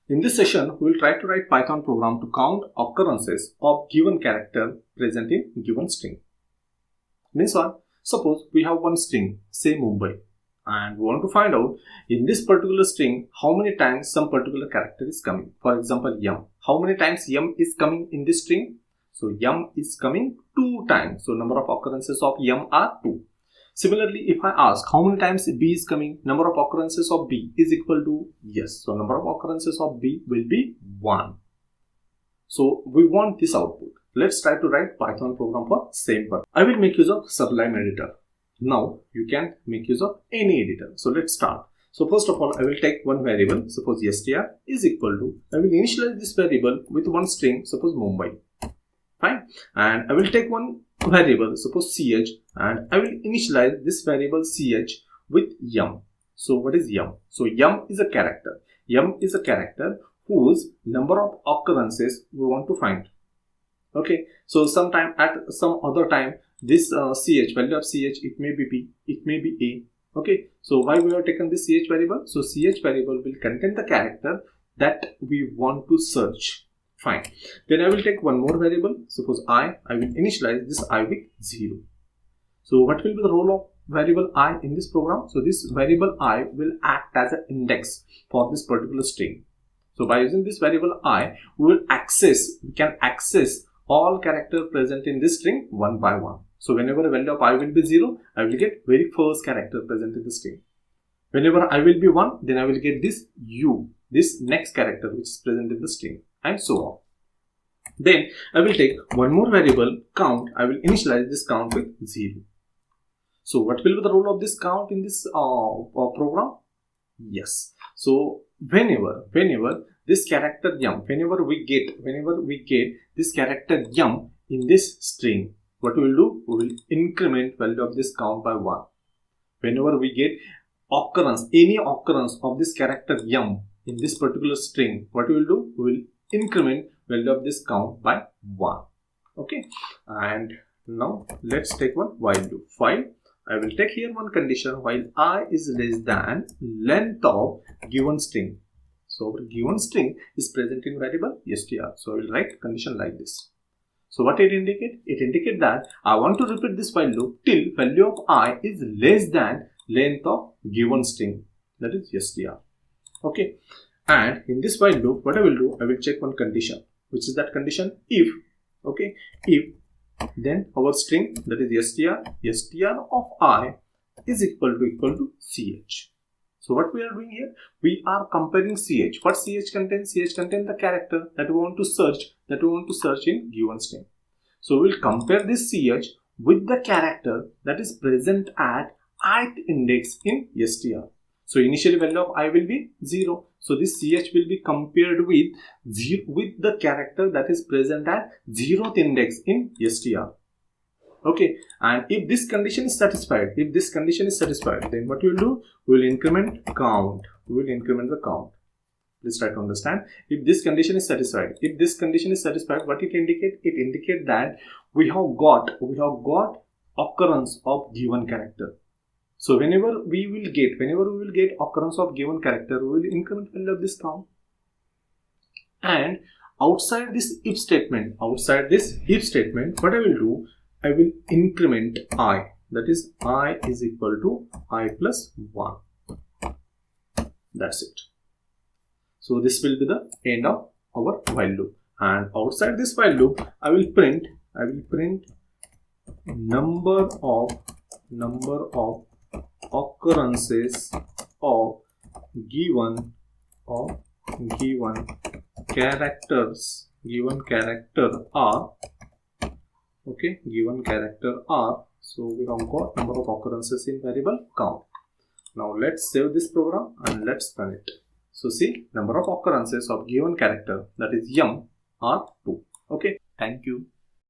In this session, we will try to write Python program to count occurrences of given character present in given string. Means what? Suppose we have one string, say Mumbai, and we want to find out in this particular string how many times some particular character is coming. For example, yum. How many times yum is coming in this string? So yum is coming 2 times. So number of occurrences of yum are 2. Similarly, if I ask how many times B is coming, number of occurrences of B is equal to yes. So number of occurrences of B will be 1. So we want this output. Let's try to write Python program for same purpose. I will make use of Sublime editor. Now you can make use of any editor. So let's start. So first of all, I will take one variable. Suppose str is equal to, I will initialize this variable with one string. Suppose Mumbai. Fine. And I will take one variable, suppose ch, and I will initialize this variable ch with yum. So what is yum? So yum is a character. Yum is a character whose number of occurrences we want to find. Okay. So sometime at some other time, this ch, value of ch, it may be b, it may be a. Okay. So why we have taken this ch variable? So ch variable will contain the character that we want to search. Fine. Then I will take one more variable. Suppose I will initialize this I with 0. So what will be the role of variable I in this program? So this variable I will act as an index for this particular string. So by using this variable I, we can access all characters present in this string one by one. So whenever a value of I will be 0, I will get very first character present in the string. Whenever I will be 1, then I will get this U, this next character which is present in the string, and so on. Then I will take one more variable, count. I will initialize this count with 0. So what will be the role of this count in this program? Yes. So whenever this character yum, whenever we get this character yum in this string, what we will do? We will increment value of this count by 1. Whenever we get any occurrence of this character yum in this particular string, what we will do? We will increment value of this count by 1. Okay. And now let's take one while loop. While I will take here one condition, while I is less than length of given string. So our given string is present in variable str. So I will write condition like this. So what it indicate? It indicate that I want to repeat this while loop till value of I is less than length of given string, that is str. Okay. And in this while loop, what I will do, I will check one condition, which is that condition if, okay, if then our string, that is str of I is equal to ch. So what we are doing here, we are comparing ch. What ch contains? Ch contains the character that we want to search in given string. So we will compare this ch with the character that is present at ith index in str. So initially value of I will be 0. So this ch will be compared with the character that is present at 0th index in str. Okay. And if this condition is satisfied, then what we will do? We will increment count. We will increment the count. Let's try to understand. If this condition is satisfied, what it indicate? It indicate that we have got occurrence of given character. So whenever we will get occurrence of given character, we will increment value of this count. And outside this if statement, what I will do? I will increment I. That is I is equal to I plus 1. That's it. So this will be the end of our while loop. And outside this while loop, I will print number of occurrences of given characters. Given character are. Okay, given character are. So we have got number of occurrences in variable count. Now let's save this program and let's run it. So see, number of occurrences of given character, that is yum, are 2. Okay, thank you.